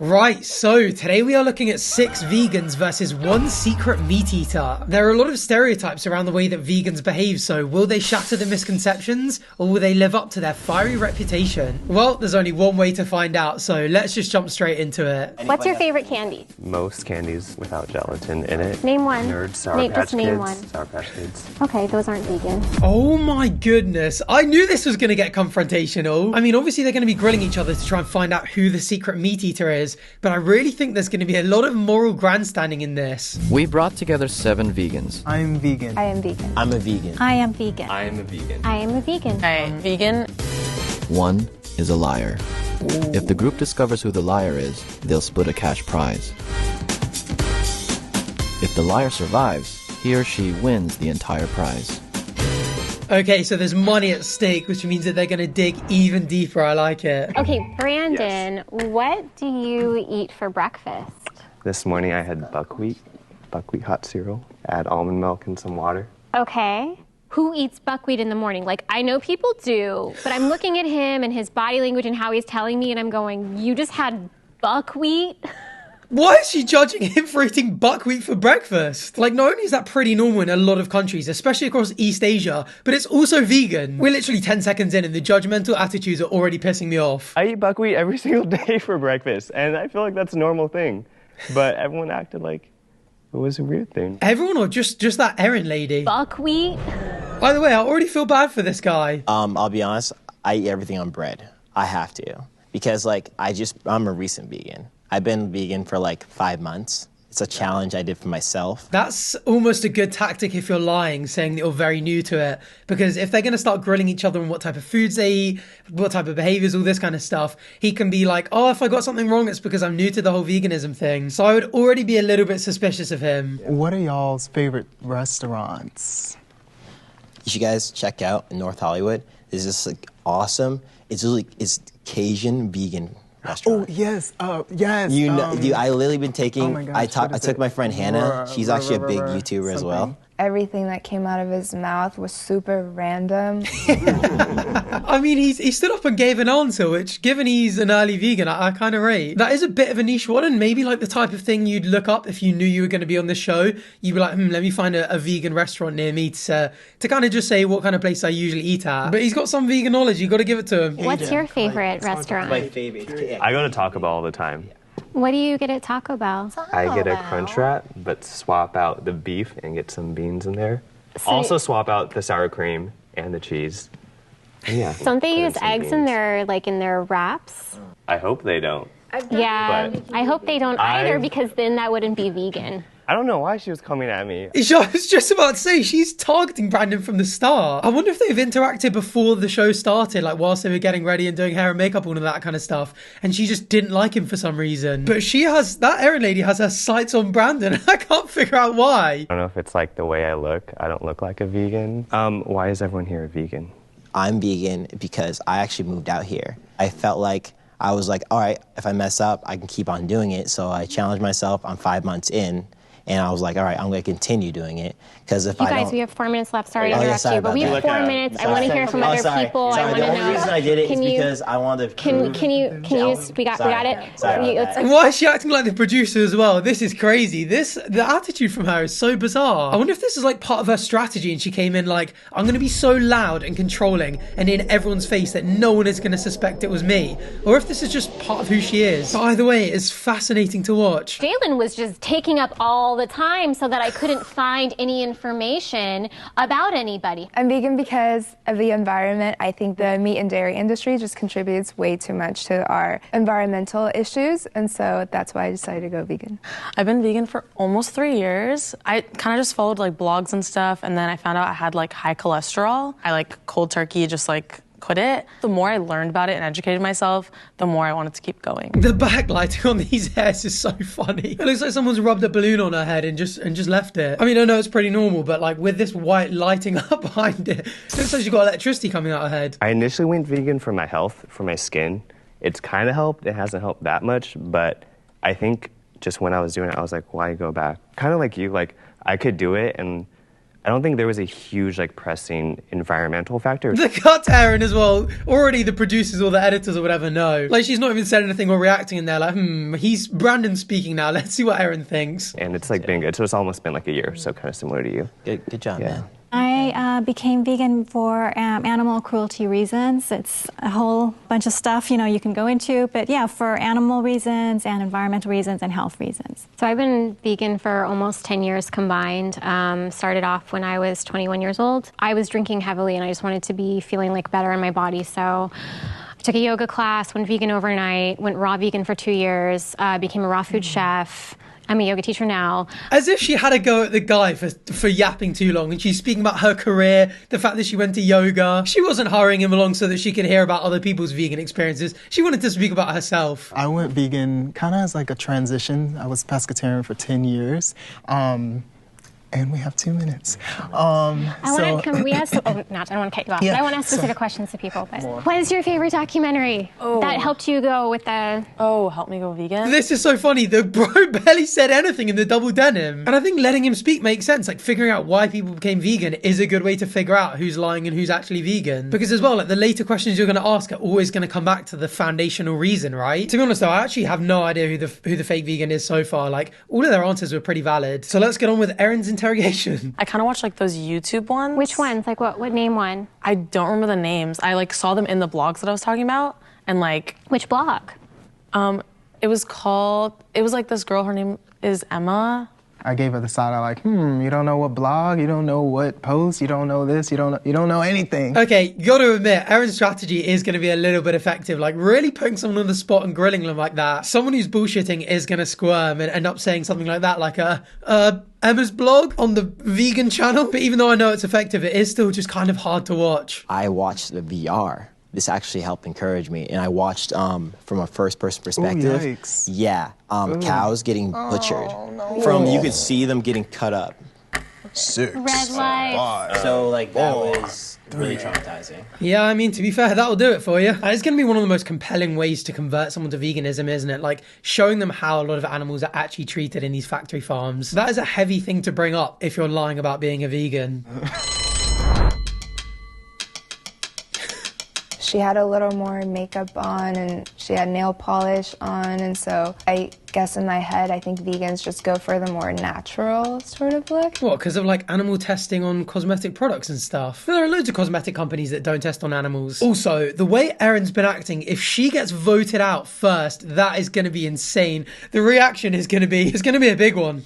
Right, so today we are looking at 6 vegans versus 1 secret meat eater. There are a lot of stereotypes around the way that vegans behave, so will they shatter the misconceptions, or will they live up to their fiery reputation? Well, there's only one way to find out, so let's just jump straight into it. What's your favorite candy? Most candies without gelatin in it. Name one. Nerds, Sour Nate, Patch just name Kids, one. Sour Patch Kids. Okay, those aren't vegan. Oh my goodness, I knew this was going to get confrontational. I mean, obviously they're going to be grilling each other to try and find out who the secret meat eater is, but I really think there's going to be a lot of moral grandstanding in this. We brought together 7 vegans. I'm vegan. I am vegan. I'm a vegan. I am vegan. I am a vegan. I am a vegan. I am vegan. 1 is a liar. If the group discovers who the liar is, they'll split a cash prize. If the liar survives, he or she wins the entire prize. Okay, so there's money at stake, which means that they're going to dig even deeper. I like it. Okay, Brandon, what do you eat for breakfast? This morning I had buckwheat hot cereal. Add almond milk and some water. Okay. Who eats buckwheat in the morning? Like, I know people do, but I'm looking at him and his body language and how he's telling me, and I'm going, you just had buckwheat? Why is she judging him for eating buckwheat for breakfast? Like, not only is that pretty normal in a lot of countries, especially across East Asia, but it's also vegan. We're literally 10 seconds in and the judgmental attitudes are already pissing me off. I eat buckwheat every single day for breakfast, and I feel like that's a normal thing. But everyone acted like it was a weird thing. Everyone, or just that Erin lady? Buckwheat? By the way, I already feel bad for this guy. I'll be honest, I eat everything on bread. I have to. Because, like, I'm a recent vegan. I've been vegan for, like, 5 months. It's a challenge I did for myself. That's almost a good tactic if you're lying, saying that you're very new to it. Because if they're going to start grilling each other on what type of foods they eat, what type of behaviors, all this kind of stuff, he can be like, oh, if I got something wrong, it's because I'm new to the whole veganism thing. So I would already be a little bit suspicious of him. What are y'all's favorite restaurants? You should guys check out in North Hollywood. It's just, like, awesome. It's Cajun vegan restaurant. Oh, yes. Yes. You know, dude, I literally been taking, oh my gosh, I took my friend Hannah. She's actually a big YouTuber as well. Everything that came out of his mouth was super random. I mean, he stood up and gave an answer, which, given he's an early vegan, I kind of rate. That is a bit of a niche one, and maybe like the type of thing you'd look up if you knew you were going to be on the show. You'd be like, let me find a vegan restaurant near me to kind of just say what kind of place I usually eat at. But he's got some vegan knowledge. You got to give it to him. What's your favorite restaurant? My favorite. I go to Taco Bell all the time. What do you get at Taco Bell? I get a crunch wrap, but swap out the beef and get some beans in there. So Also swap out the sour cream and the cheese. Yeah. don't they put use some eggs in beans. their wraps? I hope they don't. Yeah, But I hope they don't either, I've- because then that wouldn't be vegan. I don't know why she was coming at me. I was just about to say, she's targeting Brandon from the start. I wonder if they've interacted before the show started, like whilst they were getting ready and doing hair and makeup, all of that kind of stuff, and she just didn't like him for some reason. But that Erin lady has her sights on Brandon. I can't figure out why. I don't know if it's like the way I look. I don't look like a vegan. Why is everyone here a vegan? I'm vegan because I actually moved out here. I felt like I was like, all right, if I mess up, I can keep on doing it. So I challenged myself. I'm 5 months in. And I was like, all right, I'm going to continue doing it. Because if You I guys, don't... we have 4 minutes left. Sorry to Oh, yeah, interrupt sorry you, but about we have that. 4 minutes. I want to hear from other people. I want to The know. only reason I did it is Can you- because I wanted to Can prove... you just, we got it. Sorry about that. And why is she acting like the producer as well? This is crazy. The attitude from her is so bizarre. I wonder if this is like part of her strategy and she came in like, I'm going to be so loud and controlling and in everyone's face that no one is going to suspect it was me. Or if this is just part of who she is. But either way, it's fascinating to watch. Jalen was just taking up all the time so that I couldn't find any information about anybody. I'm vegan because of the environment. I think the meat and dairy industry just contributes way too much to our environmental issues, and so that's why I decided to go vegan. I've been vegan for almost 3 years. I kind of just followed like blogs and stuff, and then I found out I had like high cholesterol. I like cold turkey, just like quit it. The more I learned about it and educated myself, the more I wanted to keep going. The backlighting on these hairs is so funny. It looks like someone's rubbed a balloon on her head and just left it. I mean, I know it's pretty normal, but like with this white lighting up behind it, it looks like she's got electricity coming out her head. I initially went vegan for my health, for my skin. It's kind of helped. It hasn't helped that much, but I think just when I was doing it, I was like, why go back? Kind of like you, like I could do it and I don't think there was a huge, like, pressing environmental factor. The cut to Erin as well. Already the producers or the editors or whatever know. Like, she's not even said anything or reacting, and they're like, he's Brandon speaking now. Let's see what Erin thinks. And it's, like, been good. So it's almost been, like, a year, so kind of similar to you. Good job, man. I became vegan for animal cruelty reasons. It's a whole bunch of stuff, you can go into, but yeah, for animal reasons and environmental reasons and health reasons. So I've been vegan for almost 10 years combined. Started off when I was 21 years old. I was drinking heavily and I just wanted to be feeling like better in my body. So I took a yoga class, went vegan overnight, went raw vegan for 2 years, became a raw food chef. I'm a yoga teacher now. As if she had a go at the guy for yapping too long, and she's speaking about her career, the fact that she went to yoga. She wasn't hurrying him along so that she could hear about other people's vegan experiences. She wanted to speak about herself. I went vegan kind of as like a transition. I was pescatarian for 10 years. And we have 2 minutes. I want to ask, I don't want to cut you off, but I want to ask specific questions to people. But what is your favorite documentary that helped you go with the... Oh, help me go vegan? This is so funny. The bro barely said anything in the double denim. And I think letting him speak makes sense. Like, figuring out why people became vegan is a good way to figure out who's lying and who's actually vegan. Because as well, like, the later questions you're going to ask are always going to come back to the foundational reason, right? To be honest though, I actually have no idea who the fake vegan is so far. Like, all of their answers were pretty valid. So let's get on with Erin's interrogation. I kind of watch like those YouTube ones. Which ones? Like what name one? I don't remember the names. I like saw them in the blogs that I was talking about, and like... Which blog? It was like this girl, her name is Emma. I gave her the side eye like, you don't know what blog, you don't know what post, you don't know this, you don't know anything. Okay, you gotta admit, Erin's strategy is gonna be a little bit effective. Like, really putting someone on the spot and grilling them like that. Someone who's bullshitting is gonna squirm and end up saying something like that, like Emma's blog on the vegan channel. But even though I know it's effective, it is still just kind of hard to watch. I watched the VR. This actually helped encourage me, and I watched from a first-person perspective. Ooh, yikes. Yeah, cows getting butchered. You could see them getting cut up. 6, Red lights. So like that was really traumatizing. Yeah, I mean, to be fair, that'll do it for you. And it's going to be one of the most compelling ways to convert someone to veganism, isn't it? Like, showing them how a lot of animals are actually treated in these factory farms. That is a heavy thing to bring up if you're lying about being a vegan. She had a little more makeup on and she had nail polish on, and so I guess in my head I think vegans just go for the more natural sort of look. What, because of like animal testing on cosmetic products and stuff? There are loads of cosmetic companies that don't test on animals. Also, the way Erin's been acting, if she gets voted out first, that is going to be insane. The reaction is going to be, it's going to be a big one.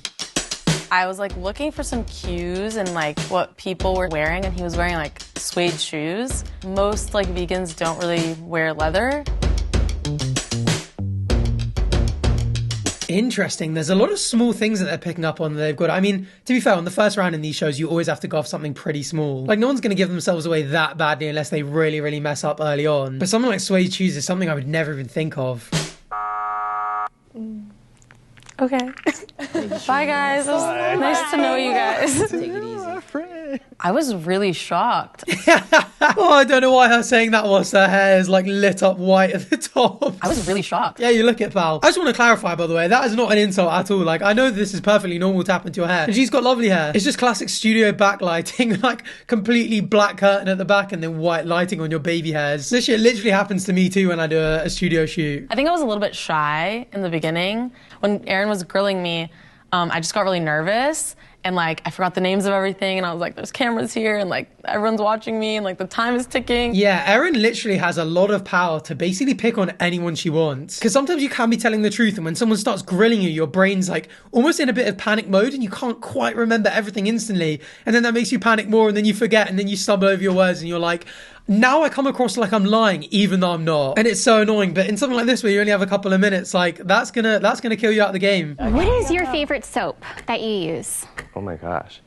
I was like looking for some cues and like what people were wearing, and he was wearing like suede shoes. Most like vegans don't really wear leather. Interesting. There's a lot of small things that they're picking up on that they've got. I mean, to be fair, on the first round in these shows, you always have to go off something pretty small. Like, no one's going to give themselves away that badly unless they really, really mess up early on. But something like suede shoes is something I would never even think of. Okay. Bye, guys. It was nice to know you guys. Take it easy. I was really shocked. Oh, I don't know why her saying that was. Her hair is like lit up white at the top. I was really shocked. Yeah, you look it, pal. I just want to clarify, by the way, that is not an insult at all. Like, I know this is perfectly normal to happen to her hair. And she's got lovely hair. It's just classic studio backlighting, like completely black curtain at the back and then white lighting on your baby hairs. This shit literally happens to me too when I do a studio shoot. I think I was a little bit shy in the beginning. When Erin was grilling me, I just got really nervous. And like, I forgot the names of everything, and I was like, there's cameras here, and like, everyone's watching me, and like, the time is ticking. Yeah, Erin literally has a lot of power to basically pick on anyone she wants. Because sometimes you can be telling the truth, and when someone starts grilling you, your brain's like almost in a bit of panic mode, and you can't quite remember everything instantly. And then that makes you panic more, and then you forget, and then you stumble over your words, and you're like, now I come across like I'm lying, even though I'm not. And it's so annoying. But in something like this where you only have a couple of minutes, like, that's gonna kill you out of the game. What is your favorite soap that you use? Oh my gosh.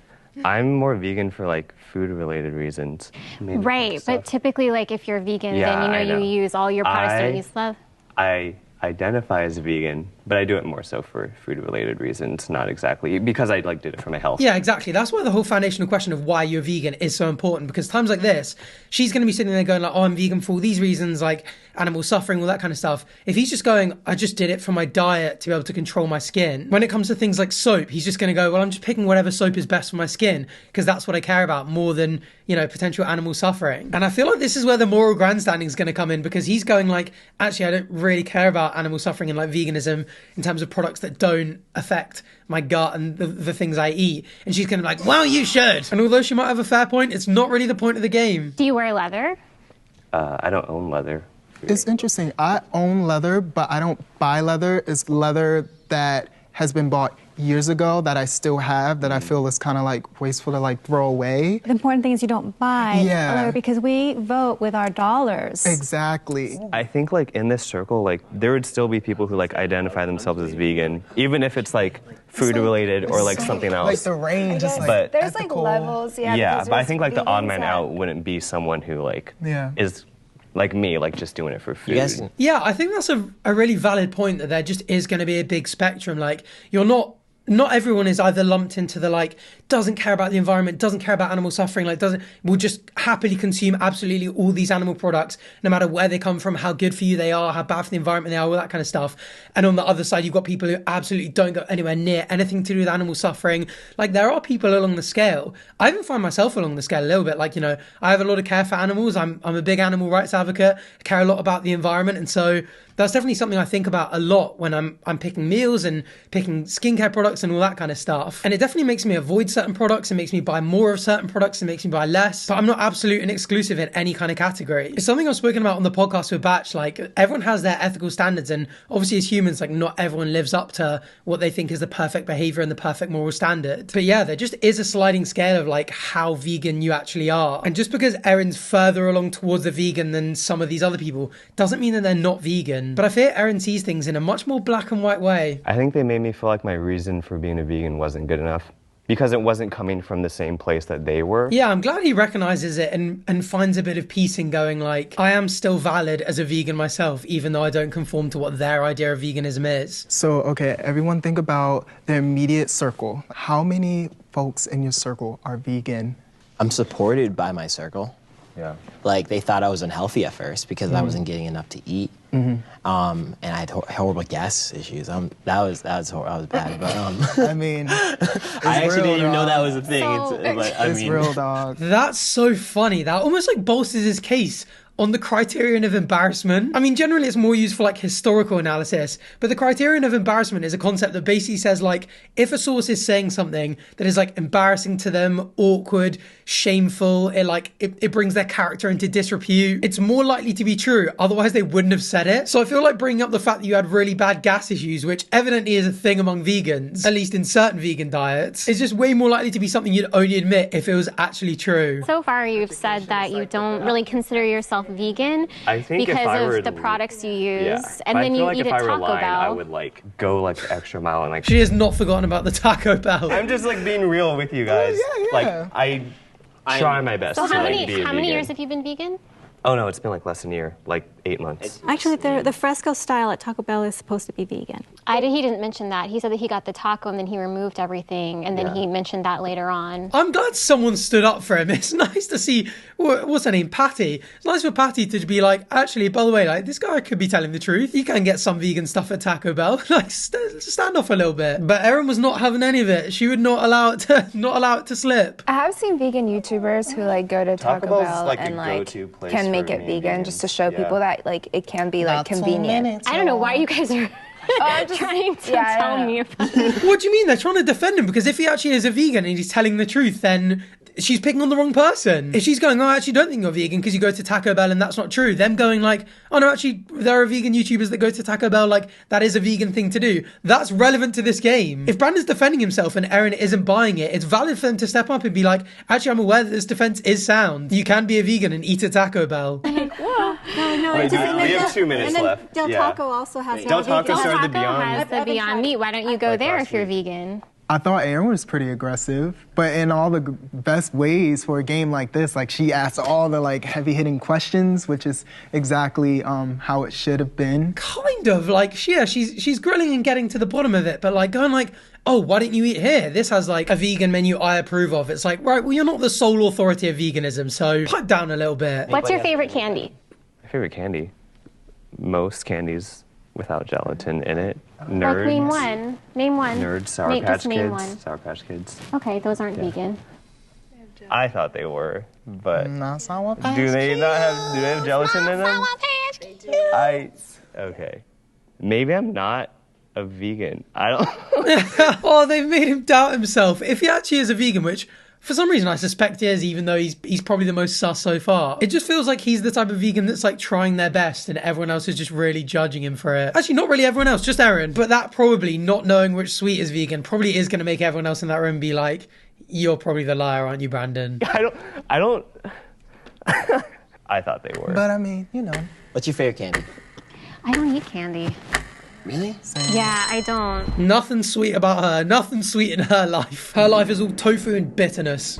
I'm more vegan for like food-related reasons. Right, but typically, like, if you're vegan, Yeah, then I know. you use all your products that you love. I identify as vegan, But I do it more so for food-related reasons, not exactly because I did it for my health. Yeah, exactly. That's why the whole foundational question of why you're vegan is so important, because times like this, she's going to be sitting there going like, oh, I'm vegan for all these reasons, like animal suffering, all that kind of stuff. If he's just going, I just did it for my diet to be able to control my skin. When it comes to things like soap, he's just going to go, well, I'm just picking whatever soap is best for my skin because that's what I care about more than, potential animal suffering. And I feel like this is where the moral grandstanding is going to come in, because he's going like, actually, I don't really care about animal suffering and like veganism in terms of products that don't affect my gut and the things I eat. And she's going to be like, well, you should. And although she might have a fair point, it's not really the point of the game. Do you wear leather? I don't own leather. It's interesting. I own leather, but I don't buy leather. It's leather that has been bought years ago that I still have that I feel is kind of like wasteful to like throw away. The important thing is you don't buy leather because we vote with our dollars. Exactly. I think like in this circle, like there would still be people who like identify themselves as vegan, even if it's like food related or like something else. Like the range is like but there's like levels, yeah, but I think like the odd man out wouldn't be someone who like is like me, like just doing it for food. Yes. Yeah, I think that's a really valid point, that there just is going to be a big spectrum. Like, not everyone is either lumped into the like doesn't care about the environment, doesn't care about animal suffering, like will just happily consume absolutely all these animal products no matter where they come from, how good for you they are, how bad for the environment they are, all that kind of stuff. And on the other side, you've got people who absolutely don't go anywhere near anything to do with animal suffering. Like, there are people along the scale. I even find myself along the scale a little bit. Like, I have a lot of care for animals. I'm a big animal rights advocate. I care a lot about the environment, and so that's definitely something I think about a lot when I'm picking meals and picking skincare products and all that kind of stuff. And it definitely makes me avoid certain products. It makes me buy more of certain products. It makes me buy less. But I'm not absolute and exclusive in any kind of category. It's something I've spoken about on the podcast with Batch. Like, everyone has their ethical standards, and obviously as humans, like, not everyone lives up to what they think is the perfect behavior and the perfect moral standard. But yeah, there just is a sliding scale of like how vegan you actually are. And just because Erin's further along towards the vegan than some of these other people doesn't mean that they're not vegan. But I fear Erin sees things in a much more black and white way. I think they made me feel like my reason for being a vegan wasn't good enough, because it wasn't coming from the same place that they were. Yeah, I'm glad he recognizes it and finds a bit of peace in going like, I am still valid as a vegan myself, even though I don't conform to what their idea of veganism is. So, okay, everyone think about their immediate circle. How many folks in your circle are vegan? I'm supported by my circle. Yeah. Like, they thought I was unhealthy at first because I wasn't getting enough to eat. And I had horrible gas issues. That was bad. But I mean, I actually didn't even know that was a thing. It's real, dog. That's so funny. That almost like bolsters his case on the criterion of embarrassment. I mean, generally it's more used for like historical analysis, but the criterion of embarrassment is a concept that basically says like, if a source is saying something that is like embarrassing to them, awkward, shameful, it brings their character into disrepute, it's more likely to be true. Otherwise they wouldn't have said it. So I feel like bringing up the fact that you had really bad gas issues, which evidently is a thing among vegans, at least in certain vegan diets, is just way more likely to be something you'd only admit if it was actually true. So far you've said that you don't really consider yourself vegan because of the products you use, and then you eat at Taco Bell. I would like go like the extra mile and like. She has not forgotten about the Taco Bell. I'm just like being real with you guys. Like I try my best. So to, how like, many years have you been vegan? Oh no, it's been like less than a year, like 8 months. Actually, the fresco style at Taco Bell is supposed to be vegan. He didn't mention that. He said that he got the taco and then he removed everything, and then he mentioned that later on. I'm glad someone stood up for him. It's nice to see, what's her name, Patty. It's nice for Patty to be like, actually, by the way, like, this guy could be telling the truth. You can get some vegan stuff at Taco Bell. Like, stand off a little bit. But Erin was not having any of it. She would not allow it to slip. I have seen vegan YouTubers who like go to Taco Bell like and a like go-to place can make for it vegan vegans. just to show people that like it can be like convenient. I don't know why you guys are trying to tell me about it. What do you mean? They're trying to defend him, because if he actually is a vegan and he's telling the truth, then she's picking on the wrong person. If she's going, oh, I actually don't think you're vegan because you go to Taco Bell and that's not true, them going like, oh no, actually there are vegan YouTubers that go to Taco Bell, like that is a vegan thing to do. That's relevant to this game. If Brandon's defending himself and Erin isn't buying it, it's valid for them to step up and be like, actually I'm aware that this defense is sound. You can be a vegan and eat at Taco Bell. Whoa. No, we have 2 minutes left. Del Taco also has Del Taco started the Beyond. has the Beyond Meat. Why don't you go there if you're vegan? I thought Erin was pretty aggressive, but in all the best ways for a game like this. Like, she asked all the like heavy-hitting questions, which is exactly how it should have been. Kind of like, she's grilling and getting to the bottom of it, but like going like, oh, why didn't you eat here? This has like a vegan menu I approve of. It's like, right, well, you're not the sole authority of veganism, so pipe down a little bit. What's your favorite candy? My favorite candy? Most candies without gelatin in it. Nerds. Like, name one. Name one. Nerds, Sour Patch Kids. Sour Patch Kids. Okay, those aren't vegan. I thought they were, but Not Sour Patch do they have gelatin in them? They do. Okay. Maybe I'm not a vegan. I don't. Oh, they've made him doubt himself. If he actually is a vegan, which for some reason I suspect he is, even though he's probably the most sus so far. It just feels like he's the type of vegan that's like trying their best and everyone else is just really judging him for it. Actually, not really everyone else, just Erin. But that probably, not knowing which sweet is vegan, probably is going to make everyone else in that room be like, you're probably the liar, aren't you, Brandon? I don't. I thought they were. But I mean, you know. What's your favorite candy? I don't eat candy. Really? Yeah, I don't. Nothing sweet about her. Nothing sweet in her life. Her life is all tofu and bitterness.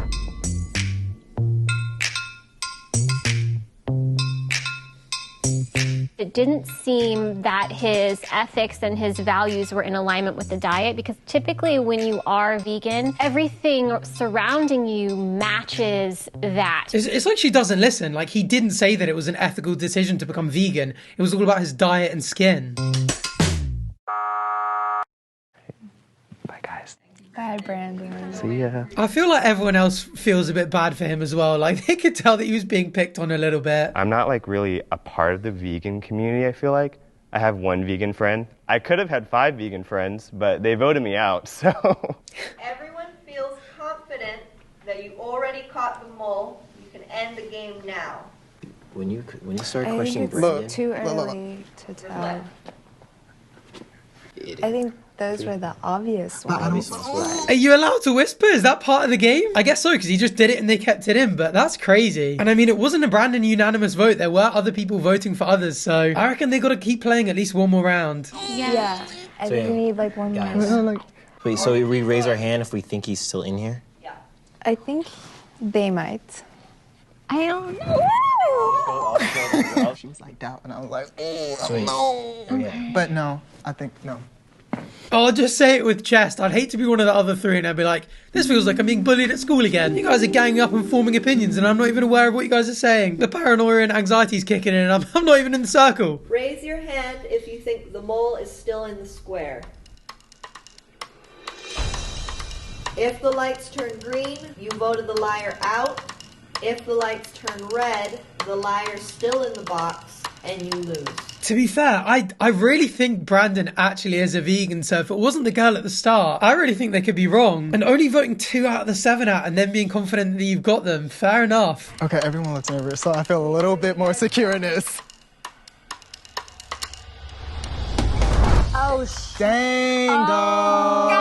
It didn't seem that his ethics and his values were in alignment with the diet, because typically when you are vegan, everything surrounding you matches that. It's like she doesn't listen. Like, he didn't say that it was an ethical decision to become vegan. It was all about his diet and skin. Bye, guys. Bye, Brandon. See ya. I feel like everyone else feels a bit bad for him as well. Like, they could tell that he was being picked on a little bit. I'm not like really a part of the vegan community, I feel like. I have one vegan friend. I could have had 5 vegan friends, but they voted me out, so. Everyone feels confident that you already caught the mole. You can end the game now. When you start I questioning think Brandon, it's too early to tell. I think those were the obvious ones. Are you allowed to whisper? Is that part of the game? I guess so, because he just did it and they kept it in, but that's crazy. And I mean, it wasn't a Brandon unanimous vote. There were other people voting for others, so I reckon they got to keep playing at least one more round. Yeah. I think we need like one guys. more. Wait, so we raise our hand if we think he's still in here? Yeah. I think they might. I don't know. She was like doubt, and I was like, oh, Sweet. no. Okay. But no, I think no. Oh, I'll just say it with chest. I'd hate to be one of the other 3 and I'd be like, this feels like I'm being bullied at school again. You guys are ganging up and forming opinions and I'm not even aware of what you guys are saying. The paranoia and anxiety's kicking in and I'm not even in the circle. Raise your hand if you think the mole is still in the square. If the lights turn green, you voted the liar out. If the lights turn red, the liar's still in the box and you lose. To be fair, I really think Brandon actually is a vegan, so if it wasn't the girl at the start, I really think they could be wrong. And only voting 2 out of the 7 out and then being confident that you've got them, fair enough. Okay, everyone looks nervous, so I feel a little bit more secure in this. Oh, Dang, dog.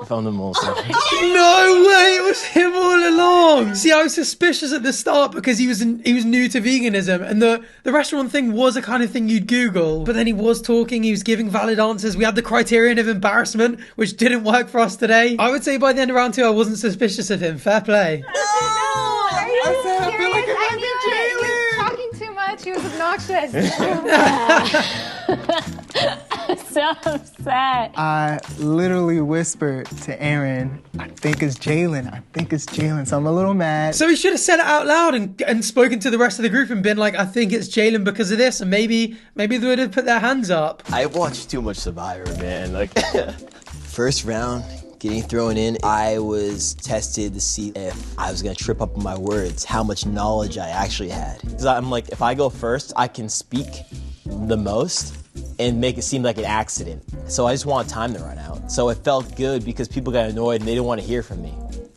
I found the mole. No way, it was him all along. See, I was suspicious at the start because he was new to veganism, and the restaurant thing was a kind of thing you'd Google. But then he was talking, he was giving valid answers. We had the criterion of embarrassment, which didn't work for us today. I would say by the end of round 2, I wasn't suspicious of him. Fair play. Are you serious? I feel like it might be Jalen. He was talking too much. He was obnoxious. So upset. I literally whispered to Erin, I think it's Jalen. I think it's Jalen. So I'm a little mad. So he should have said it out loud and spoken to the rest of the group and been like, I think it's Jalen because of this. And maybe they would have put their hands up. I watched too much Survivor, man. Like, first round, getting thrown in, I was tested to see if I was gonna trip up on my words, how much knowledge I actually had. Because I'm like, if I go first, I can speak the most and make it seem like an accident. So I just want time to run out. So it felt good because people got annoyed and they didn't want to hear from me.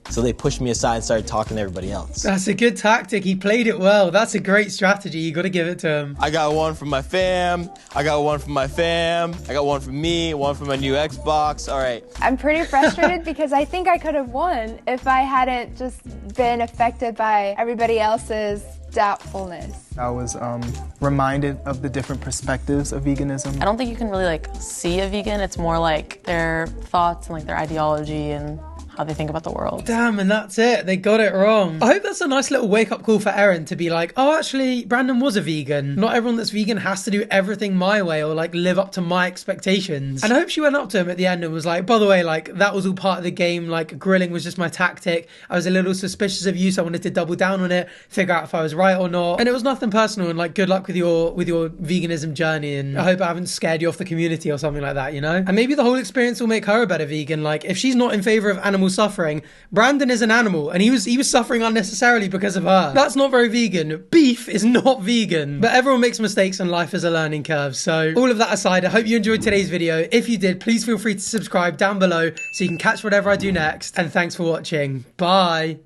So they pushed me aside and started talking to everybody else. That's a good tactic. He played it well. That's a great strategy. You got to give it to him. I got one from my fam. I got one from my fam. I got one from me, one from my new Xbox. All right. I'm pretty frustrated because I think I could have won if I hadn't just been affected by everybody else's doubtfulness. I was reminded of the different perspectives of veganism. I don't think you can really like see a vegan. It's more like their thoughts and like their ideology and how they think about the world. Damn, and that's it. They got it wrong. I hope that's a nice little wake-up call for Erin to be like, oh, actually, Brandon was a vegan. Not everyone that's vegan has to do everything my way or like live up to my expectations. And I hope she went up to him at the end and was like, by the way, like that was all part of the game. Like grilling was just my tactic. I was a little suspicious of you, so I wanted to double down on it, figure out if I was right or not. And it was nothing personal, and like good luck with your veganism journey. And I hope I haven't scared you off the community or something like that, you know? And maybe the whole experience will make her a better vegan. Like if she's not in favor of animal suffering, Brandon is an animal and he was suffering unnecessarily because of her. That's not very vegan. Beef is not vegan. But everyone makes mistakes and life is a learning curve. So all of that aside, I hope you enjoyed today's video. If you did, please feel free to subscribe down below so you can catch whatever I do next. And thanks for watching. Bye.